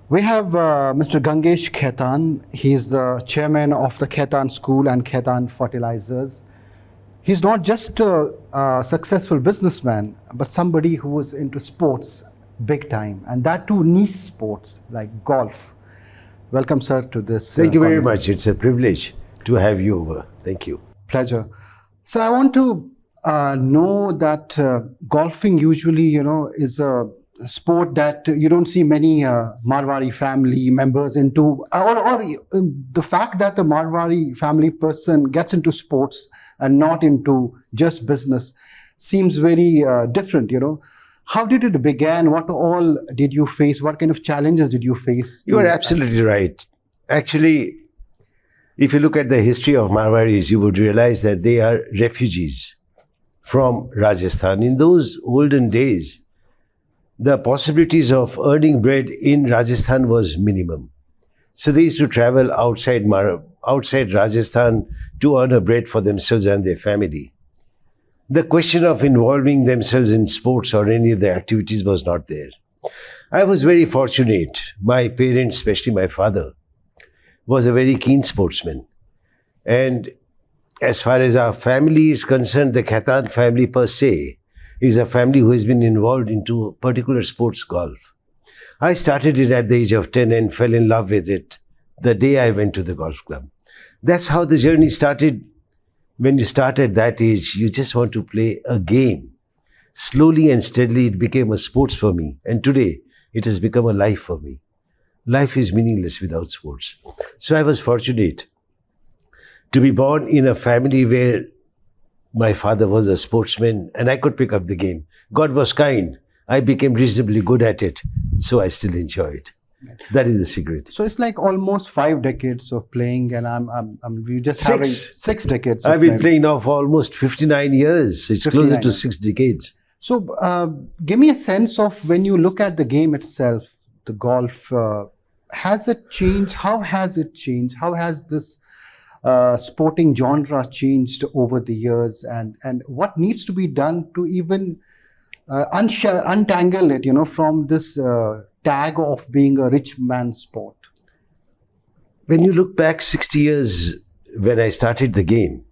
We have Mr. Gangesh Khaitan. He is the chairman of the Khaitan School and Khaitan Fertilizers. He's not just a successful businessman, but somebody who was into sports big time, and that too niche sports like golf. Welcome, sir, to this. Thank you very much. It's a privilege to have you over. Thank you. Pleasure. So I want to know that golfing usually, is a sport that you don't see many Marwari family members into, or the fact that a Marwari family person gets into sports and not into just business seems very different. How did it begin? What all did you face? What kind of challenges did you face? You are absolutely right. Actually, if you look at the history of Marwaris, you would realize that they are refugees from Rajasthan. In those olden days, the possibilities of earning bread in Rajasthan was minimum. So they used to travel outside Rajasthan to earn a bread for themselves and their family. The question of involving themselves in sports or any of the activities was not there. I was very fortunate. My parents, especially my father, was a very keen sportsman. And as far as our family is concerned, the Khaitan family per se is a family who has been involved into a particular sports, golf. I started it at the age of 10 and fell in love with it the day I went to the golf club. That's how the journey started. When you start at that age, you just want to play a game. Slowly and steadily, it became a sports for me. And today, it has become a life for me. Life is meaningless without sports. So I was fortunate to be born in a family where my father was a sportsman and I could pick up the game. God was kind. I became reasonably good at it. So I still enjoy it. That is the secret. So it's like almost 5 decades of playing, and we just having 6 decades. I've been playing now for almost 59 years. It's closer to 6 decades. So give me a sense of when you look at the game itself, the golf, has it changed? How has it changed? How has this sporting genre changed over the years, and what needs to be done to even untangle it, from this tag of being a rich man's sport? When you look back 60 years when I started the game,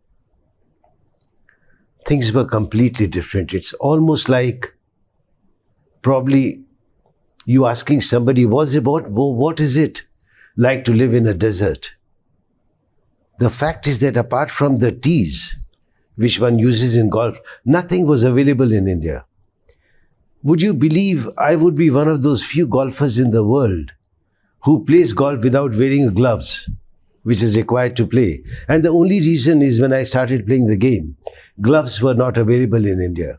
things were completely different. It's almost like probably you asking somebody, what is it like to live in a desert? The fact is that apart from the tees, which one uses in golf, nothing was available in India. Would you believe I would be one of those few golfers in the world who plays golf without wearing gloves, which is required to play? And the only reason is when I started playing the game, gloves were not available in India.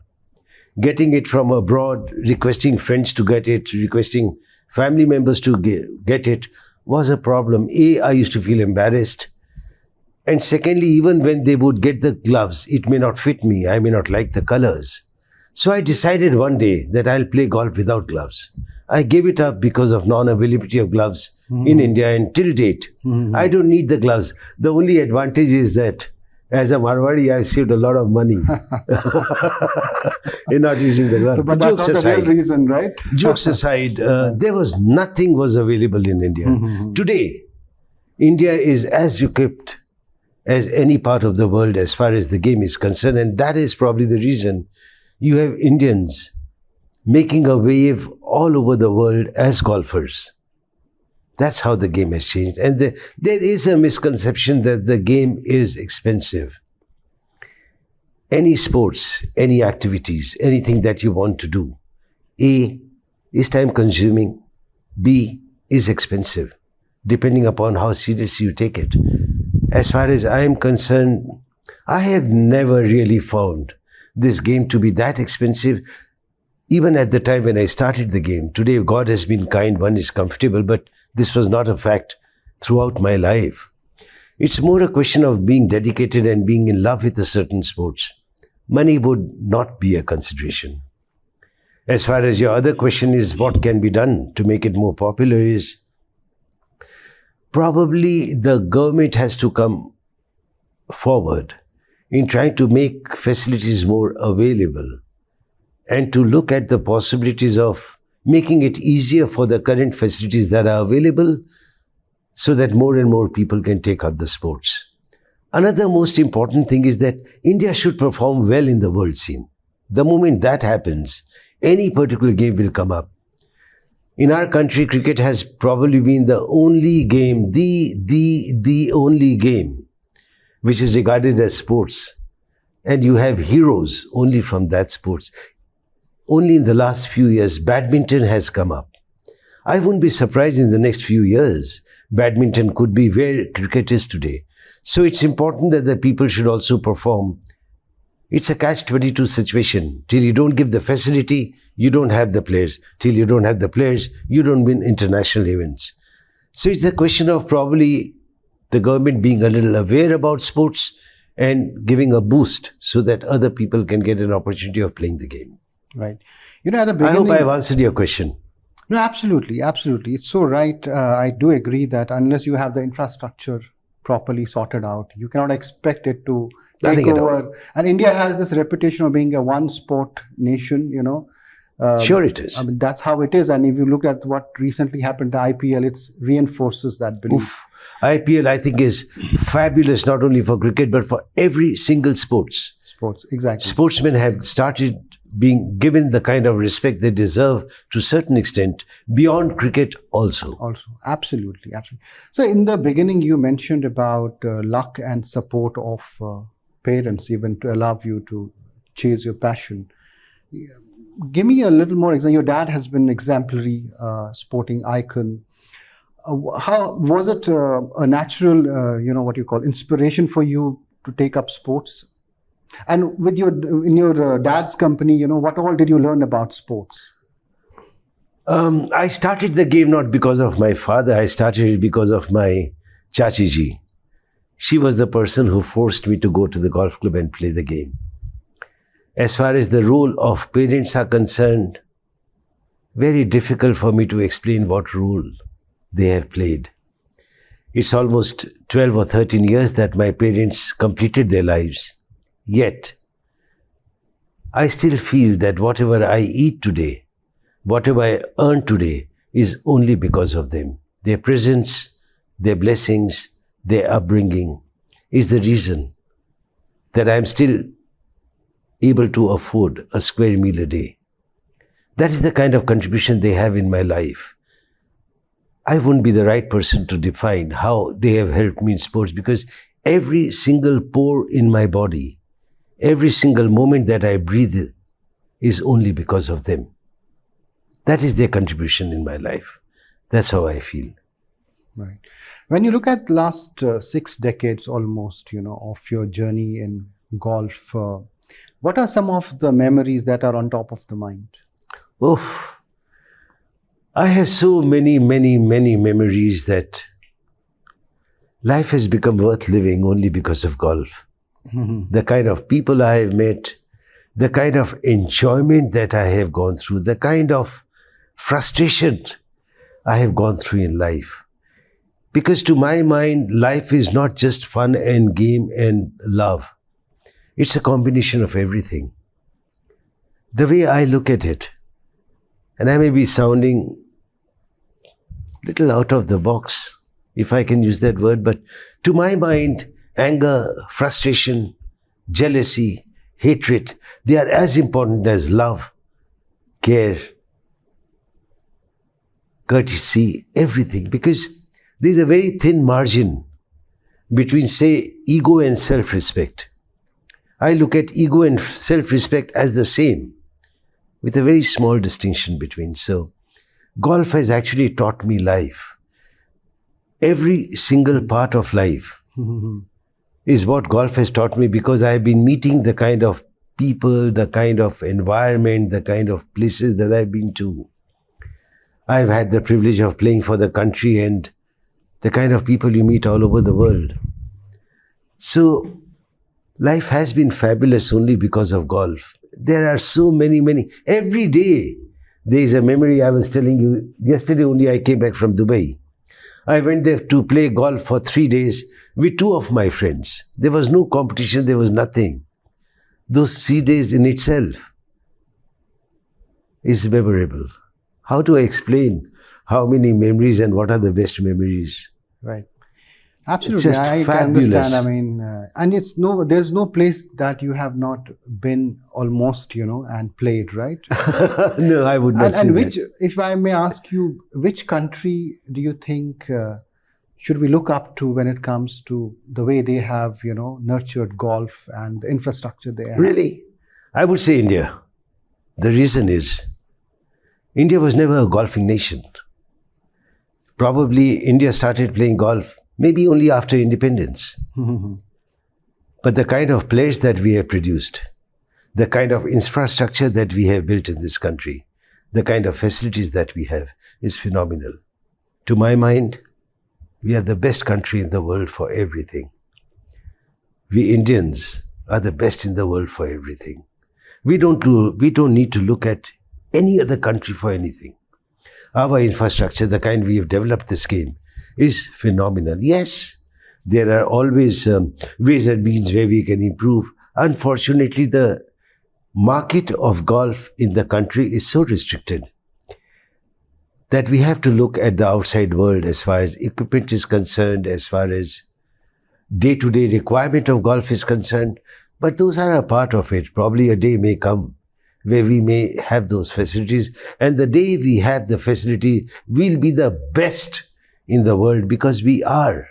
Getting it from abroad, requesting friends to get it, requesting family members to get it was a problem. I used to feel embarrassed. And secondly, even when they would get the gloves, it may not fit me. I may not like the colors. So I decided one day that I'll play golf without gloves. I gave it up because of non-availability of gloves in India, and till date, I don't need the gloves. The only advantage is that as a Marwari, I saved a lot of money in not using the gloves. But that's not the real reason, right? Jokes aside, nothing was available in India. Today, India is as equipped as any part of the world as far as the game is concerned, and that is probably the reason you have Indians making a wave all over the world as golfers. That's how the game has changed. And there is a misconception that the game is expensive. Any sports, any activities, anything that you want to do, A, is time consuming, B, is expensive, depending upon how seriously you take it. As far as I am concerned, I have never really found this game to be that expensive, even at the time when I started the game. Today, God has been kind, one is comfortable, but this was not a fact throughout my life. It's more a question of being dedicated and being in love with a certain sports. Money would not be a consideration. As far as your other question is what can be done to make it more popular is, probably the government has to come forward in trying to make facilities more available and to look at the possibilities of making it easier for the current facilities that are available so that more and more people can take up the sports. Another most important thing is that India should perform well in the world scene. The moment that happens, any particular game will come up. In our country, cricket has probably been the only game, the only game which is regarded as sports. And you have heroes only from that sports. Only in the last few years, badminton has come up. I wouldn't be surprised in the next few years, badminton could be where cricket is today. So it's important that the people should also perform. It's a catch-22 situation. Till you don't give the facility, you don't have the players. Till you don't have the players, you don't win international events. So it's a question of probably the government being a little aware about sports and giving a boost so that other people can get an opportunity of playing the game. Right. At the I beginning, hope I have answered your question. no, absolutely, absolutely. It's so right. I do agree that unless you have the infrastructure properly sorted out, you cannot expect it to take Nothing at all. over. And India has this reputation of being a one-sport nation. Sure it is. I mean, that's how it is. And if you look at what recently happened to IPL, it reinforces that belief. Oof. IPL, I think, is fabulous not only for cricket but for every single sports. Sports, exactly. Sportsmen have started being given the kind of respect they deserve to a certain extent beyond cricket also. Also, absolutely, absolutely. So, in the beginning, you mentioned about luck and support of parents, even to allow you to chase your passion. Give me a little more example. Your dad has been exemplary sporting icon. How was it a natural, what you call inspiration for you to take up sports? And with in your dad's company, what all did you learn about sports? I started the game not because of my father. I started it because of my Chachi ji. She was the person who forced me to go to the golf club and play the game. As far as the role of parents are concerned, very difficult for me to explain what role they have played. It's almost 12 or 13 years that my parents completed their lives. Yet, I still feel that whatever I eat today, whatever I earn today, is only because of them. Their presence, their blessings, their upbringing is the reason that I am still able to afford a square meal a day. That is the kind of contribution they have in my life. I wouldn't be the right person to define how they have helped me in sports because every single pore in my body, every single moment that I breathe is only because of them. That is their contribution in my life. That's how I feel. Right. When you look at the last 6 decades almost, of your journey in golf, what are some of the memories that are on top of the mind? Oh, I have so many memories that life has become worth living only because of golf. Mm-hmm. The kind of people I have met, the kind of enjoyment that I have gone through, the kind of frustration I have gone through in life. Because to my mind, life is not just fun and game and love. It's a combination of everything. The way I look at it, and I may be sounding a little out of the box, if I can use that word, but to my mind, anger, frustration, jealousy, hatred, they are as important as love, care, courtesy, everything. Because there's a very thin margin between, say, ego and self-respect. I look at ego and self-respect as the same, with a very small distinction between. So, golf has actually taught me life. Every single part of life is what golf has taught me because I have been meeting the kind of people, the kind of environment, the kind of places that I've been to. I've had the privilege of playing for the country and the kind of people you meet all over the world. So, life has been fabulous only because of golf. There are so many. Every day, there is a memory. I was telling you, yesterday only I came back from Dubai. I went there to play golf for 3 days with 2 of my friends. There was no competition, there was nothing. Those 3 days in itself is memorable. How to explain how many memories and what are the best memories? Right. Absolutely, just I can fabulous. understand. I mean, and there's no place that you have not been almost, and played, right? No, I would not say And that. if I may ask you, which country do you think should we look up to when it comes to the way they have, nurtured golf and the infrastructure they have? Really? I would say India. The reason is India was never a golfing nation. Probably India started playing golf maybe only after independence. But the kind of players that we have produced, the kind of infrastructure that we have built in this country, the kind of facilities that we have is phenomenal. To my mind, we are the best country in the world for everything. We Indians are the best in the world for everything. We don't need to look at any other country for anything. Our infrastructure, the kind we have developed this game, is phenomenal. Yes, there are always ways and means where we can improve. Unfortunately, the market of golf in the country is so restricted that we have to look at the outside world as far as equipment is concerned, as far as day-to-day requirement of golf is concerned. But those are a part of it. Probably a day may come where we may have those facilities. And the day we have the facility, we'll be the best in the world because we are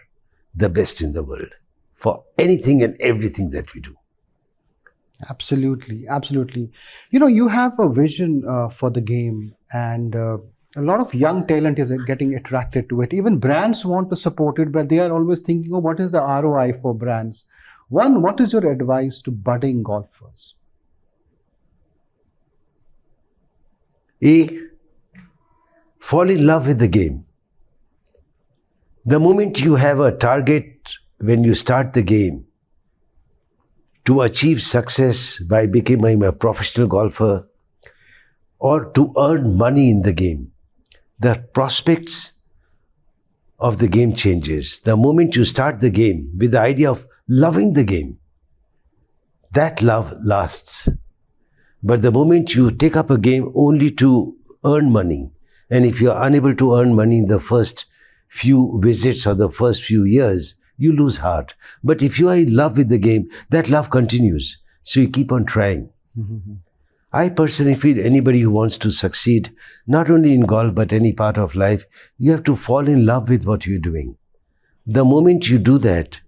the best in the world for anything and everything that we do. Absolutely, absolutely. You have a vision for the game, and a lot of young talent is getting attracted to it. Even brands want to support it, but they are always thinking, what is the ROI for brands? One, what is your advice to budding golfers? A, fall in love with the game. The moment you have a target when you start the game to achieve success by becoming a professional golfer or to earn money in the game, the prospects of the game changes. The moment you start the game with the idea of loving the game, that love lasts. But the moment you take up a game only to earn money, and if you are unable to earn money in the first few visits or the first few years, you lose heart. But if you are in love with the game, that love continues. So you keep on trying. I personally feel anybody who wants to succeed, not only in golf but any part of life, you have to fall in love with what you're doing. The moment you do that,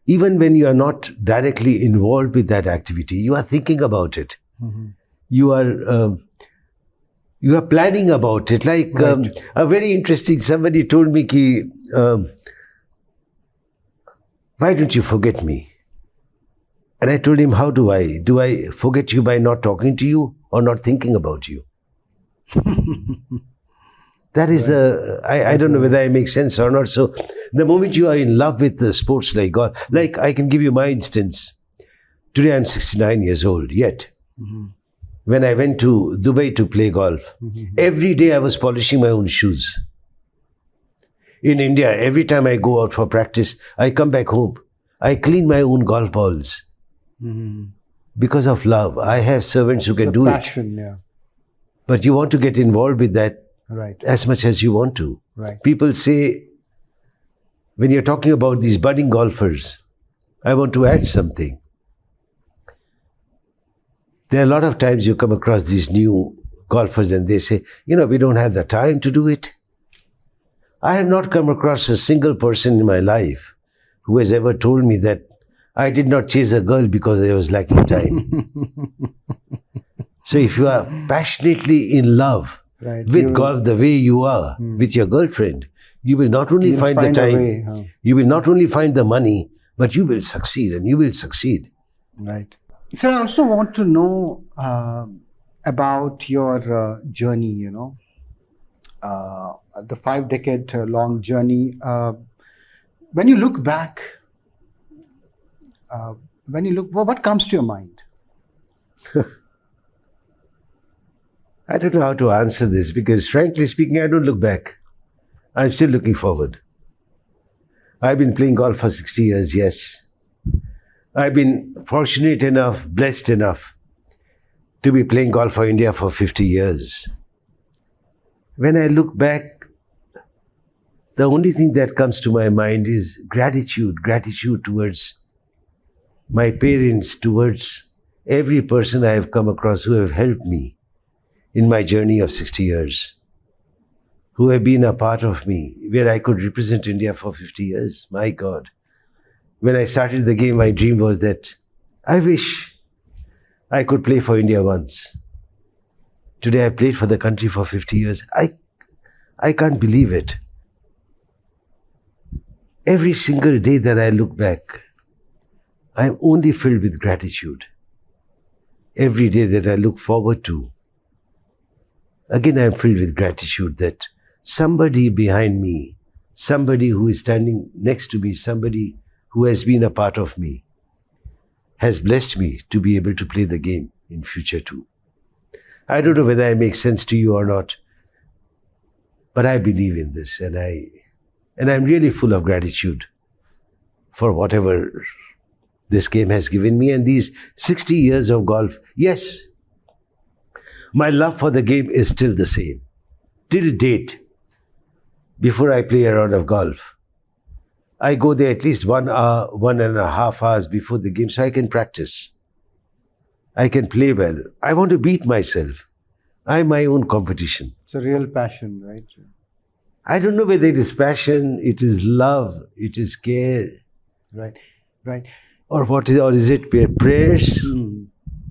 even when you are not directly involved with that activity, you are thinking about it. You are planning about it. Like Right. a very interesting, somebody told me, why don't you forget me? And I told him, how do I? Do I forget you by not talking to you or not thinking about you? That is I don't know whether I make sense or not. So the moment you are in love with the sports like golf, like I can give you my instance. Today I'm 69 years old, yet when I went to Dubai to play golf, every day I was polishing my own shoes. In India, every time I go out for practice, I come back home. I clean my own golf balls. Because of love. I have servants who can do it. Passion, yeah. But you want to get involved with that Right. as much as you want to. Right. People say, when you're talking about these budding golfers, I want to add something. There are a lot of times you come across these new golfers and they say, we don't have the time to do it. I have not come across a single person in my life who has ever told me that I did not chase a girl because I was lacking time. So if you are passionately in love Right. with golf the way you are with your girlfriend, you will not only You'll find the find a time, way, huh? you will not only find the money, but you will succeed, and you will succeed. Right. So I also want to know about your journey, the 5-decade long journey. When you look back, what comes to your mind? I don't know how to answer this because, frankly speaking, I don't look back. I'm still looking forward. I've been playing golf for 60 years, yes. I've been fortunate enough, blessed enough to be playing golf for India for 50 years. When I look back, the only thing that comes to my mind is gratitude towards my parents, towards every person I have come across who have helped me in my journey of 60 years, who have been a part of me, where I could represent India for 50 years. My God. When I started the game, my dream was that I wish I could play for India once. Today I played for the country for 50 years. I can't believe it. Every single day that I look back, I'm only filled with gratitude. Every day that I look forward to, again I'm filled with gratitude that somebody behind me, somebody who is standing next to me, somebody who has been a part of me, has blessed me to be able to play the game in future too. I don't know whether I make sense to you or not, but I believe in this, and I'm really full of gratitude for whatever this game has given me and these 60 years of golf. Yes, my love for the game is still the same. Till date, before I play a round of golf, I go there at least 1 hour, 1.5 hours before the game so I can practice. I can play well. I want to beat myself. I'm my own competition. It's a real passion, right? I don't know whether it is passion, it is love, it is care. Right, right. Or what is, or is it prayers?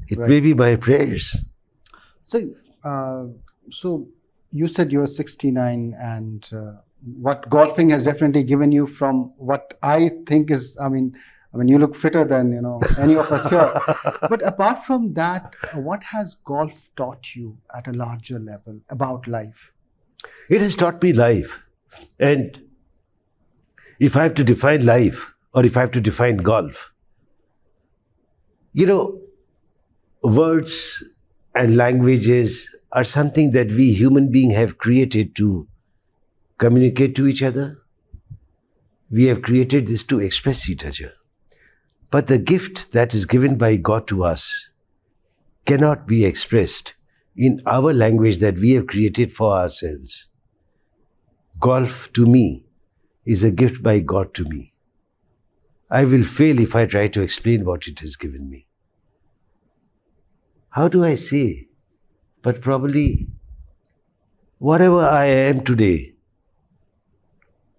It Right. may be my prayers. So you said you're 69, and what golfing has definitely given you, from what I think is, I mean, you look fitter than any of us here. But apart from that, what has golf taught you at a larger level about life? It has taught me life. And if I have to define life, or if I have to define golf, words and languages are something that we human beings have created to communicate to each other. We have created this to express each other. But the gift that is given by God to us cannot be expressed in our language that we have created for ourselves. Golf, to me, is a gift by God to me. I will fail if I try to explain what it has given me. How do I say? But probably, whatever I am today,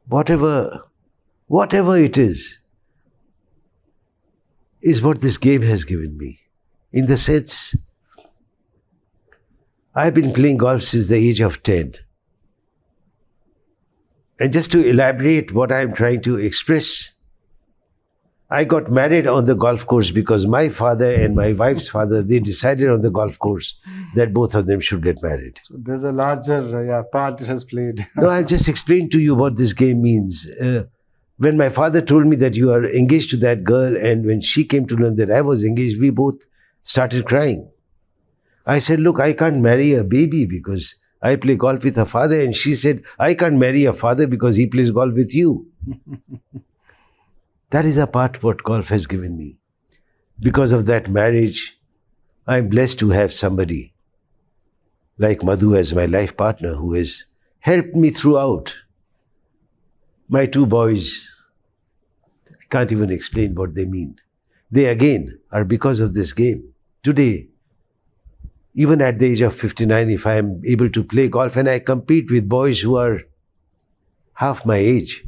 whatever it is what this game has given me. In the sense, I've been playing golf since the age of 10. And just to elaborate what I'm trying to express, I got married on the golf course because my father and my wife's father, they decided on the golf course that both of them should get married. So there's a larger part it has played. No, I'll just explain to you what this game means. When my father told me that you are engaged to that girl, and when she came to learn that I was engaged, we both started crying. I said, look, I can't marry a baby because I play golf with her father. And she said, I can't marry a father because he plays golf with you. That is a part what golf has given me. Because of that marriage, I'm blessed to have somebody like Madhu as my life partner who has helped me throughout. My two boys, I can't even explain what they mean. They again are because of this game. Today, even at the age of 59, if I am able to play golf and I compete with boys who are half my age.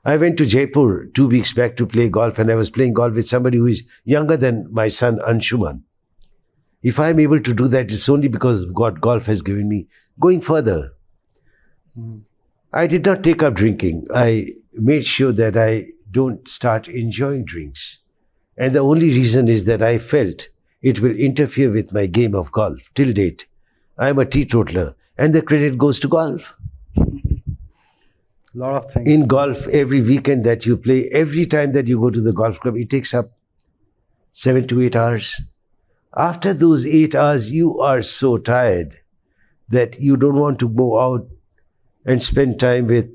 I went to Jaipur 2 weeks back to play golf, and I was playing golf with somebody who is younger than my son Anshuman. If I am able to do that, it's only because God golf has given me. Going further, I did not take up drinking. I made sure that I don't start enjoying drinks. And the only reason is that I felt it will interfere with my game of golf. Till date, I am a teetotaler, and the credit goes to golf. A lot of things. In golf, every weekend that you play, every time that you go to the golf club, it takes up 7 to 8 hours. After those 8 hours, you are so tired that you don't want to go out and spend time with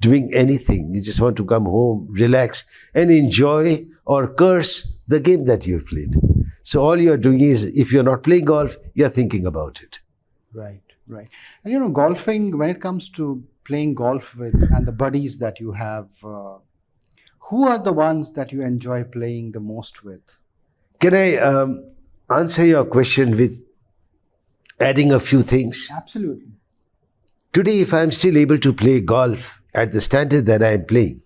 doing anything. You just want to come home, relax, and enjoy or curse the game that you've played. So all you're doing is, if you're not playing golf, you're thinking about it. Right. Right. And golfing, when it comes to playing golf with and the buddies that you have, who are the ones that you enjoy playing the most with? Can I answer your question with adding a few things? Absolutely. Today, if I'm still able to play golf at the standard that I'm playing,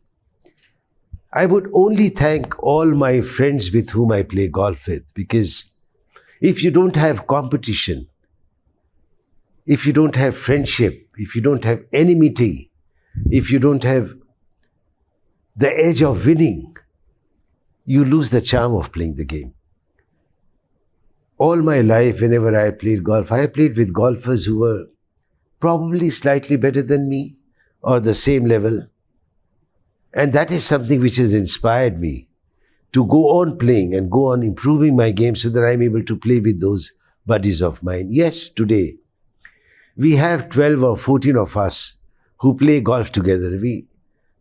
I would only thank all my friends with whom I play golf with, because if you don't have competition, if you don't have friendship, if you don't have enmity, if you don't have the edge of winning, you lose the charm of playing the game. All my life, whenever I played golf, I played with golfers who were probably slightly better than me or the same level. And that is something which has inspired me to go on playing and go on improving my game so that I'm able to play with those buddies of mine. Yes, today we have 12 or 14 of us who play golf together. We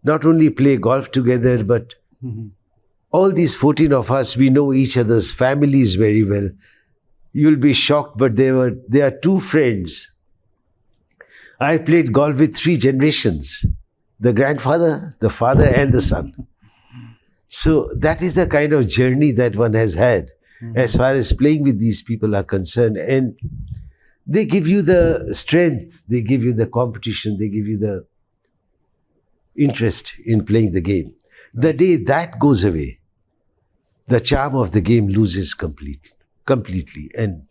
not only play golf together, but all these 14 of us, we know each other's families very well. You'll be shocked, but there are two friends. I played golf with 3 generations: the grandfather, the father, and the son. So that is the kind of journey that one has had as far as playing with these people are concerned. And they give you the strength, they give you the competition, they give you the interest in playing the game. The day that goes away, the charm of the game loses completely, and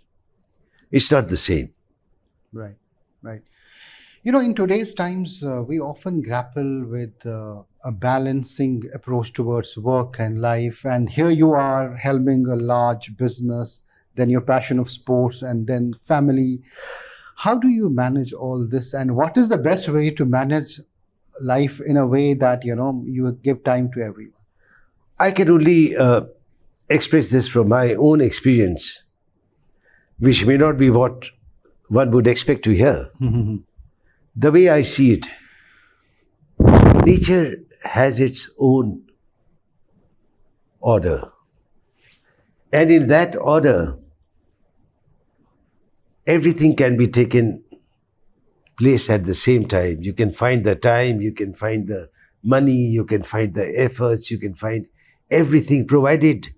it's not the same. Right, right. In today's times, we often grapple with a balancing approach towards work and life. And here you are helming a large business, then your passion of sports, and then family. How do you manage all this? And what is the best way to manage life in a way that, you give time to everyone? I can only express this from my own experience, which may not be what one would expect to hear. The way I see it, nature has its own order. And in that order, everything can be taken place at the same time. You can find the time, you can find the money, you can find the efforts, you can find everything, provided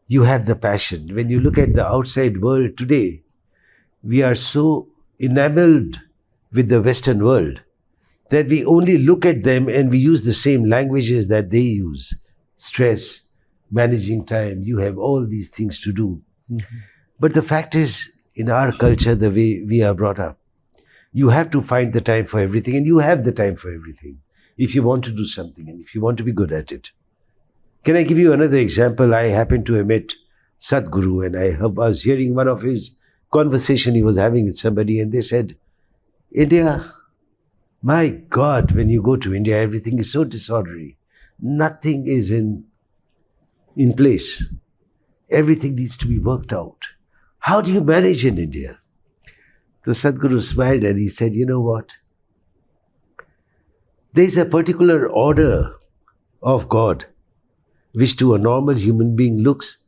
you have the passion. When you look at the outside world today, we are so enamored with the Western world that we only look at them and we use the same languages that they use. Stress, managing time, you have all these things to do. But the fact is, in our culture, the way we are brought up, you have to find the time for everything, and you have the time for everything if you want to do something and if you want to be good at it. Can I give you another example? I happened to have met Sadhguru, and I was hearing one of his conversation he was having with somebody, and they said, India, my God, when you go to India, everything is so disorderly. Nothing is in place. Everything needs to be worked out. How do you manage in India? The Sadhguru smiled and he said, you know what? There's a particular order of God which to a normal human being looks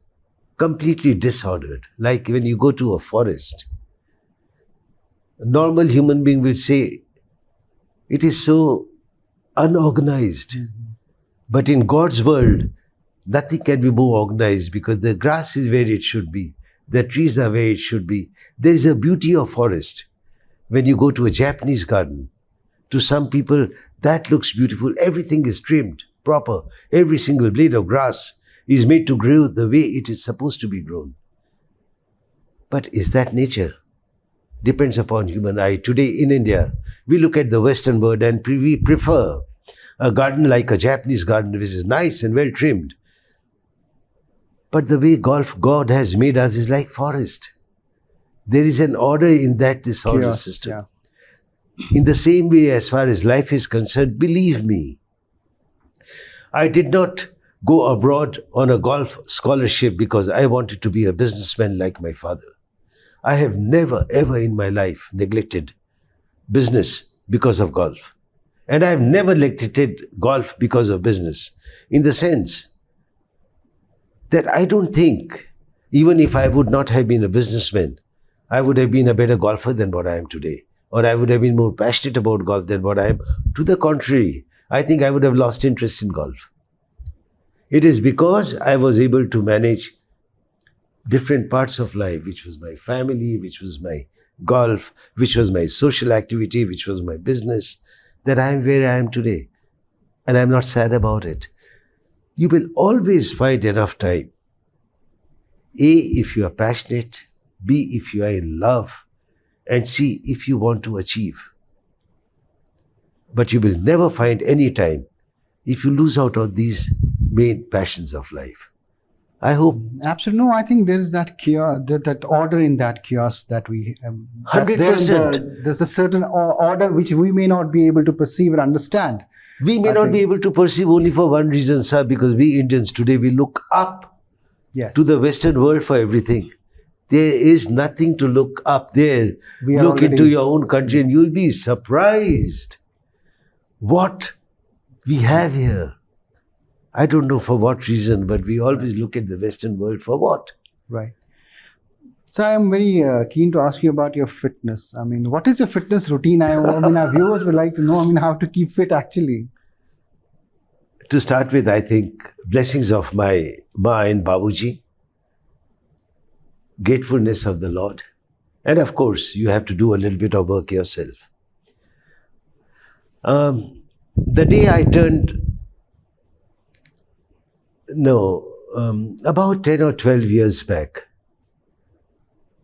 completely disordered. Like when you go to a forest, a normal human being will say, it is so unorganized. But in God's world, nothing can be more organized because the grass is where it should be. The trees are where it should be. There is a beauty of forest. When you go to a Japanese garden, to some people, that looks beautiful. Everything is trimmed, proper. Every single blade of grass is made to grow the way it is supposed to be grown. But is that nature? Depends upon human eye. Today in India, we look at the Western world and we prefer a garden like a Japanese garden, which is nice and well trimmed. But the way God has made us is like forest. There is an order in that disorder Chaos, system. yeah. In the same way, as far as life is concerned, believe me, I did not go abroad on a golf scholarship because I wanted to be a businessman like my father. I have never, ever in my life neglected business because of golf. And I have never neglected golf because of business. In the sense that I don't think, even if I would not have been a businessman, I would have been a better golfer than what I am today. Or I would have been more passionate about golf than what I am. To the contrary, I think I would have lost interest in golf. It is because I was able to manage different parts of life, which was my family, which was my golf, which was my social activity, which was my business, that I am where I am today. And I'm not sad about it. You will always find enough time. A, if you are passionate. B, if you are in love. And C, if you want to achieve. But you will never find any time if you lose out on these main passions of life. I hope. Absolutely. No, I think there's that chaos, that order in that chaos that we that's there 100%. there's a certain order which we may not be able to perceive and understand. We may not be able to perceive only for one reason, sir, because we Indians today, we look up Yes. to the Western world for everything. There is nothing to look up there. We are Look into already- your own country and you'll be surprised what we have here. I don't know for what reason, but we always look at the Western world for what? Right. So I am very keen to ask you about your fitness. I mean, what is your fitness routine? I mean, our viewers would like to know, I mean, how to keep fit actually. To start with, I think blessings of my Ma and Babuji, gratefulness of the Lord, and of course, you have to do a little bit of work yourself. The day I turned, about 10 or 12 years back,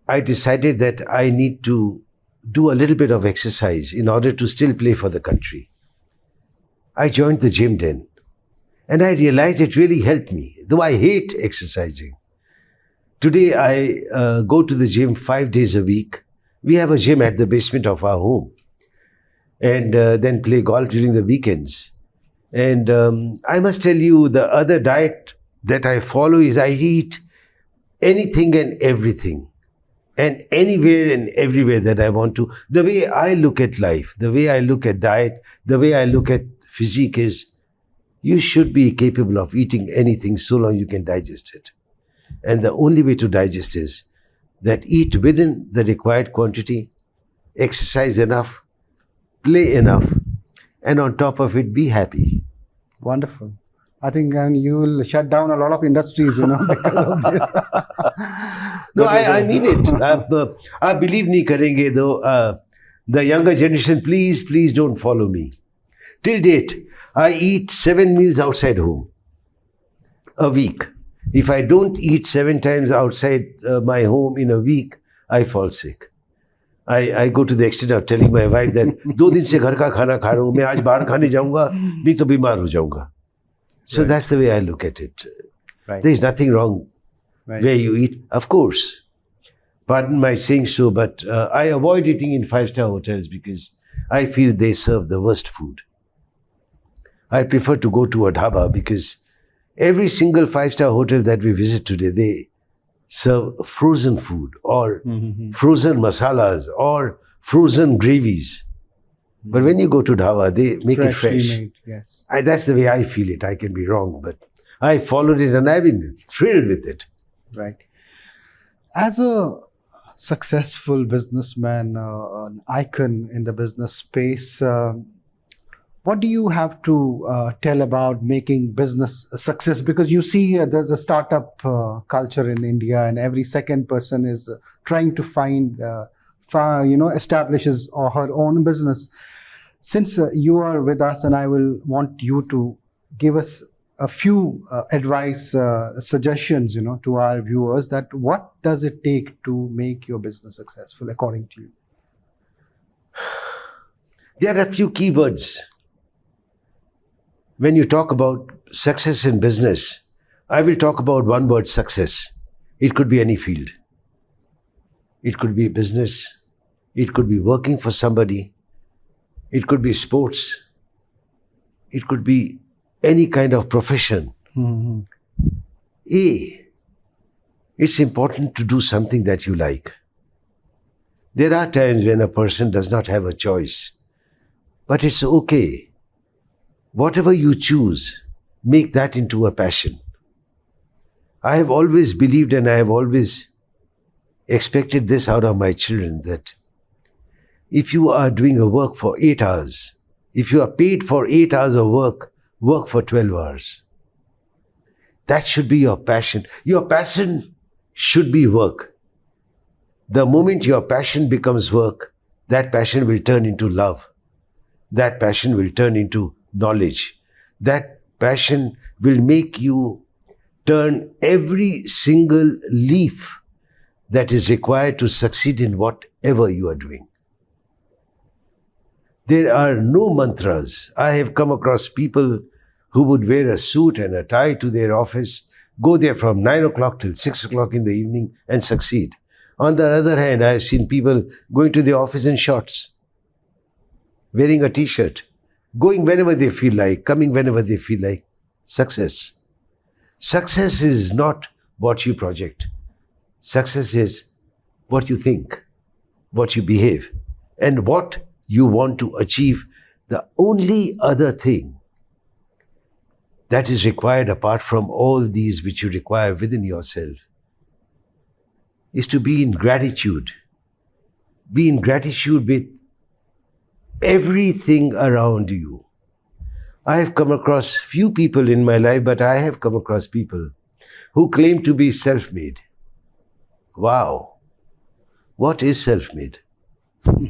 I decided that I need to do a little bit of exercise in order to still play for the country. I joined the gym then, and I realized it really helped me, though I hate exercising. Today, I go to the gym 5 days a week. We have a gym at the basement of our home, and then play golf during the weekends. And I must tell you, the other diet that I follow is I eat anything and everything, and anywhere and everywhere that I want to. The way I look at life, the way I look at diet, the way I look at physique is, you should be capable of eating anything so long you can digest it. And the only way to digest is that eat within the required quantity, exercise enough, play enough, and on top of it, be happy. Wonderful. I think you will shut down a lot of industries, because of this. No, I mean it. I believe nahi karenge though. The younger generation, please don't follow me. Till date, I eat 7 meals outside home a week. If I don't eat 7 times outside my home in a week, I fall sick. I go to the extent of telling my wife that 2 दिन से घर का खाना खा रहा हूँ, मैं आज बाहर खाने जाऊँगा, नहीं तो बीमार हो जाऊँगा. So that's the way I look at it. Right. There is nothing wrong Right. where you eat, of course. Pardon my saying so, but I avoid eating in 5-star hotels because I feel they serve the worst food. I prefer to go to a dhaba because every single 5-star hotel that we visit today, they serve frozen food or frozen masalas or frozen gravies. But when you go to dhaba, they make it Freshly fresh. made, yes. That's the way I feel it. I can be wrong, but I followed it and I've been thrilled with it. Right. As a successful businessman, an icon in the business space, what do you have to tell about making business a success? Because you see, there's a startup culture in India, and every second person is trying to establishes her own business. Since you are with us, and I will want you to give us a few advice, suggestions, to our viewers, that what does it take to make your business successful, according to you? There are a few keywords. When you talk about success in business, I will talk about one word: success. It could be any field. It could be business. It could be working for somebody. It could be sports. It could be any kind of profession. It's important to do something that you like. There are times when a person does not have a choice, but it's okay. Whatever you choose, make that into a passion. I have always believed and I have always expected this out of my children, that if you are doing a work for 8 hours, if you are paid for 8 hours of work, work for 12 hours. That should be your passion. Your passion should be work. The moment your passion becomes work, that passion will turn into love. That passion will turn into knowledge. That passion will make you turn every single leaf that is required to succeed in whatever you are doing. There are no mantras. I have come across people who would wear a suit and a tie to their office, go there from 9 o'clock till 6 o'clock in the evening and succeed. On the other hand, I have seen people going to the office in shorts, wearing a t-shirt, going whenever they feel like, coming whenever they feel like. Success. Success is not what you project. Success is what you think, what you behave, and what you want to achieve. The only other thing that is required apart from all these which you require within yourself is to be in gratitude. Be in gratitude with everything around you. I have come across few people in my life, but I have come across people who claim to be self-made. Wow. What is self-made?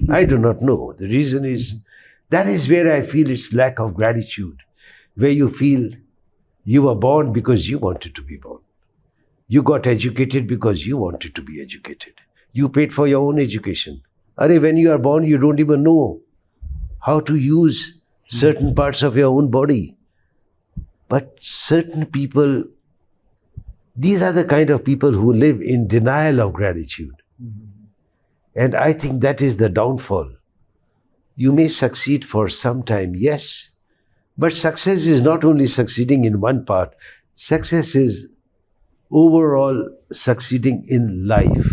I do not know. The reason is, that is where I feel it's lack of gratitude, where you feel you were born because you wanted to be born. You got educated because you wanted to be educated. You paid for your own education. When you are born, you don't even know how to use certain parts of your own body. But certain people, these are the kind of people who live in denial of gratitude. And I think that is the downfall. You may succeed for some time, yes, but success is not only succeeding in one part. Success is overall succeeding in life.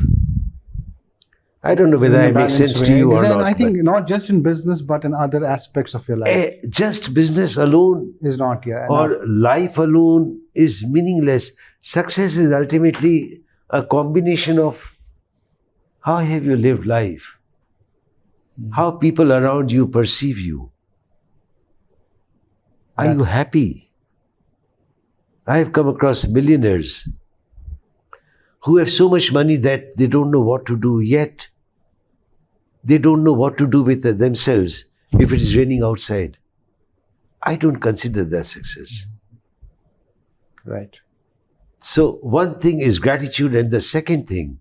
I don't know whether I make sense to you or not. I think not just in business, but in other aspects of your life. Just business alone is not enough. Or life alone is meaningless. Success is ultimately a combination of how have you lived life, how people around you perceive you. Are you happy? I have come across millionaires who have so much money that they don't know what to do, yet they don't know what to do with themselves if it is raining outside. I don't consider that success. Right. So one thing is gratitude, and the second thing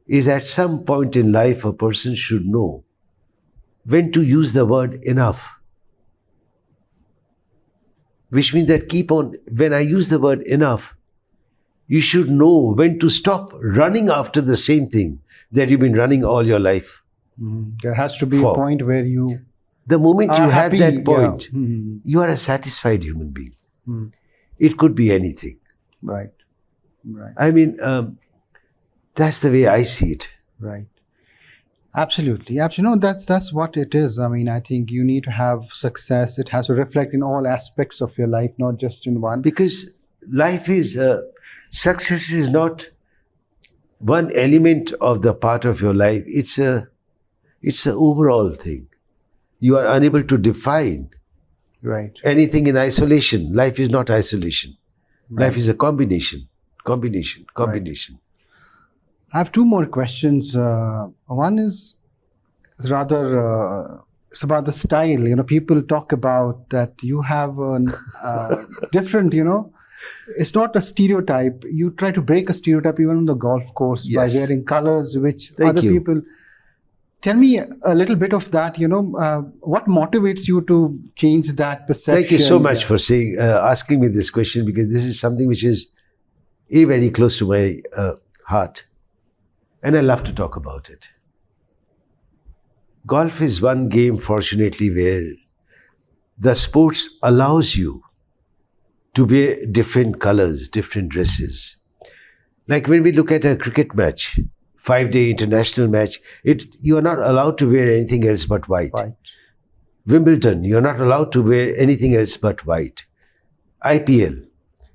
is at some point in life a person should know when to use the word enough. Which means that when I use the word enough, you should know when to stop running after the same thing that you've been running all your life. There has to be a point where you... The moment you have that point, yeah. You are a satisfied human being. It could be anything. Right. That's the way I see it. Right. Absolutely. No, that's what it is. I think you need to have success. It has to reflect in all aspects of your life, not just in one. Because life is, success is not one element of the part of your life. It's a overall thing. You are unable to define anything in isolation. Life is not isolation. Life is a combination. Right. I have two more questions. One is rather, it's about the style. People talk about that you have a different, it's not a stereotype. You try to break a stereotype even on the golf course by wearing colors which other people... Tell me a little bit of that, what motivates you to change that perception? Thank you so much for asking me this question, because this is something which is very close to my heart. And I love to talk about it. Golf is one game, fortunately, where the sports allows you to wear different colors, different dresses. Like when we look at a cricket match, 5-day international match, you are not allowed to wear anything else but white. Wimbledon, you are not allowed to wear anything else but white. IPL,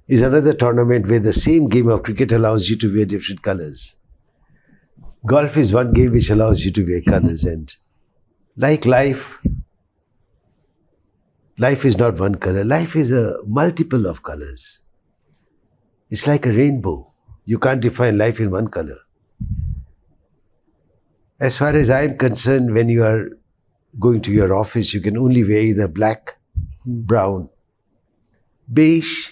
is another tournament where the same game of cricket allows you to wear different colors. Golf is one game which allows you to wear colors, and like life is not one color. Life is a multiple of colors. It's like a rainbow. You can't define life in one color. As far as I'm concerned, when you are going to your office, you can only wear either black, brown, beige,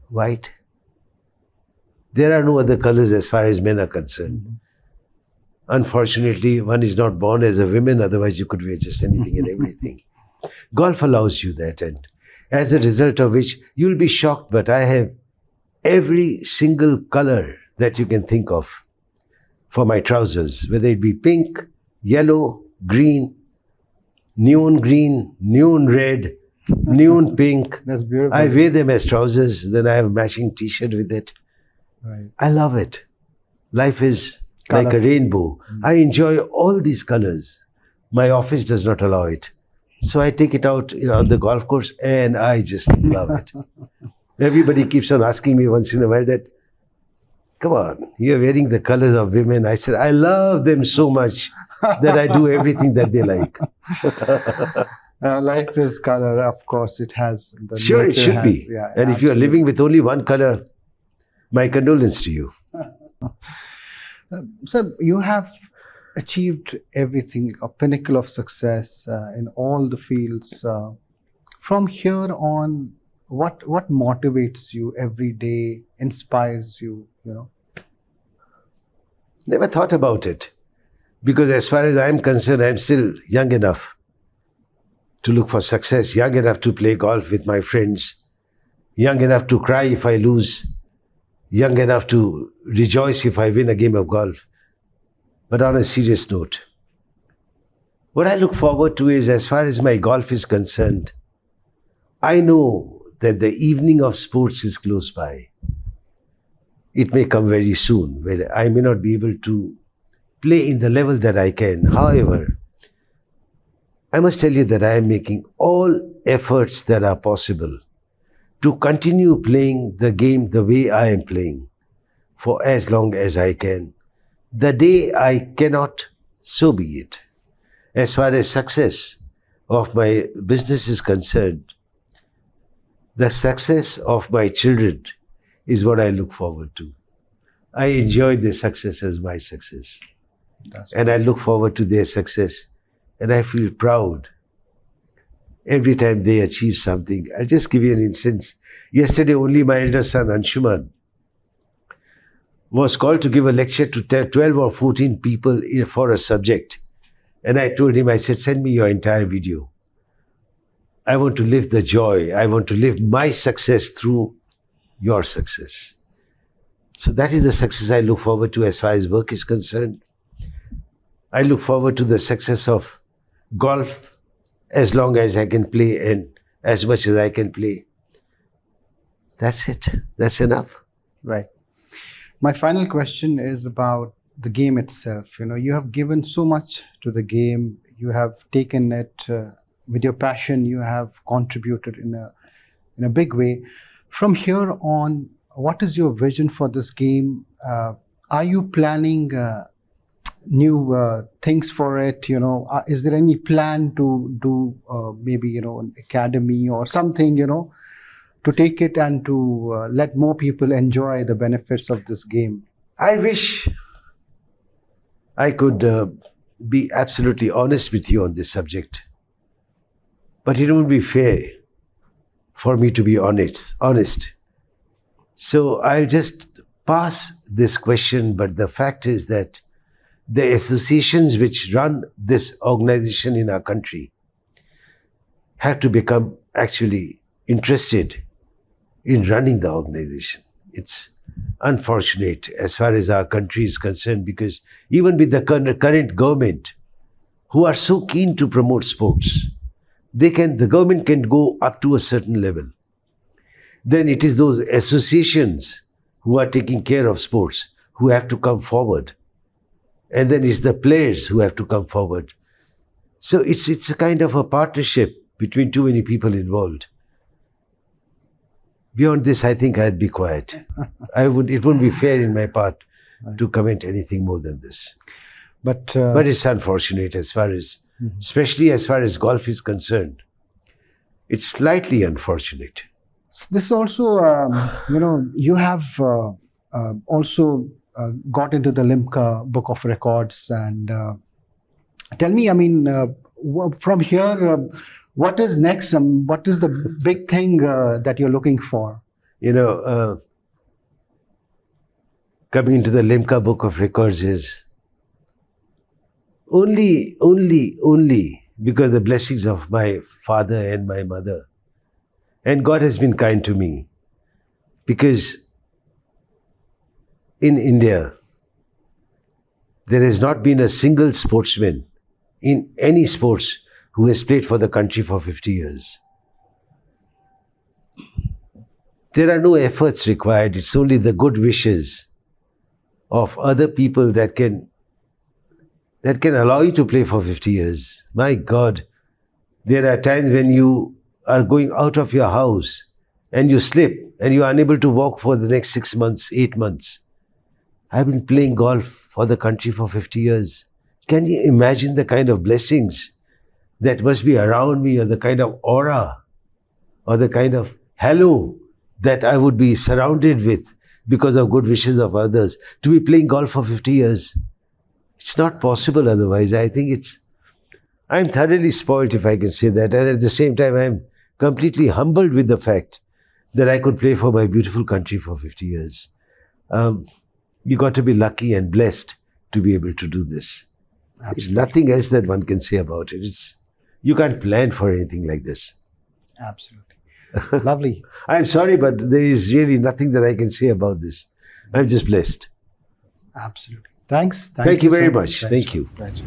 white. There are no other colors as far as men are concerned. Unfortunately, one is not born as a woman, otherwise you could wear just anything and everything. Golf allows you that, and as a result of which, you'll be shocked, but I have every single color that you can think of for my trousers, whether it be pink, yellow, green, neon red, neon pink. That's beautiful. I wear them as trousers, then I have a matching t-shirt with it. Right. I love it. Life is Color. like a rainbow. I enjoy all these colors. My office does not allow it. So I take it out on the golf course and I just love it. Everybody keeps on asking me once in a while that, come on, you're wearing the colors of women. I said, I love them so much that I do everything that they like. Life is color, of course. It has. The Sure, it nature should has, be. Yeah, And if you are absolutely. living with only one color, my condolence to you. So you have achieved everything, a pinnacle of success in all the fields. From here on, what motivates you every day, inspires you? You know. Never thought about it. Because as far as I'm concerned, I'm still young enough to look for success, young enough to play golf with my friends, young enough to cry if I lose, young enough to rejoice if I win a game of golf. But on a serious note, what I look forward to is, as far as my golf is concerned, I know that the evening of sports is close by. It may come very soon, where I may not be able to play in the level that I can. However, I must tell you that I am making all efforts that are possible to continue playing the game the way I am playing for as long as I can. The day I cannot, so be it. As far as success of my business is concerned, the success of my children is what I look forward to. I enjoy their success as my success. And I look forward to their success. And I feel proud every time they achieve something. I'll just give you an instance. Yesterday, only my elder son, Anshuman, was called to give a lecture to 12 or 14 people for a subject. And I told him, I said, send me your entire video. I want to live the joy. I want to live my success through your success. So that is the success I look forward to as far as work is concerned. I look forward to the success of golf as long as I can play and as much as I can play. That's it. That's enough. Right. My final question is about the game itself. You know, you have given so much to the game. You have taken it with your passion. You have contributed in a big way. From here on, what is your vision for this game? Are you planning new things for it? You know, is there any plan to do maybe an academy or something? To take it and to let more people enjoy the benefits of this game? I wish I could be absolutely honest with you on this subject, but it won't be fair for me to be honest. So I'll just pass this question, but the fact is that the associations which run this organization in our country have to become actually interested in running the organization. It's unfortunate as far as our country is concerned, because even with the current government, who are so keen to promote sports, the government can go up to a certain level. Then it is those associations who are taking care of sports who have to come forward. And then it's the players who have to come forward. So it's a kind of a partnership between too many people involved. Beyond this, I think I'd be quiet. It wouldn't be fair in my part to comment anything more than this. But But it's unfortunate as far as, especially as far as golf is concerned. It's slightly unfortunate. this is also, you have also got into the Limca Book of Records. And tell me, from here, what is next? What is the big thing that you're looking for? Coming into the Limca Book of Records is only because the blessings of my father and my mother. And God has been kind to me. Because in India, there has not been a single sportsman in any sports who has played for the country for 50 years. There are no efforts required. It's only the good wishes of other people that can allow you to play for 50 years. My God, there are times when you are going out of your house and you slip and you are unable to walk for the next 6 months, 8 months. I've been playing golf for the country for 50 years. Can you imagine the kind of blessings that must be around me, or the kind of aura or the kind of halo that I would be surrounded with because of good wishes of others, to be playing golf for 50 years? It's not possible otherwise. I think I'm thoroughly spoiled, if I can say that. And at the same time, I'm completely humbled with the fact that I could play for my beautiful country for 50 years. You got to be lucky and blessed to be able to do this. Absolutely. There's nothing else that one can say about it. You can't plan for anything like this. Absolutely. Lovely. I'm sorry, but there is really nothing that I can say about this. I'm just blessed. Absolutely. Thanks. Thank you very so much. Thank you. Thanks.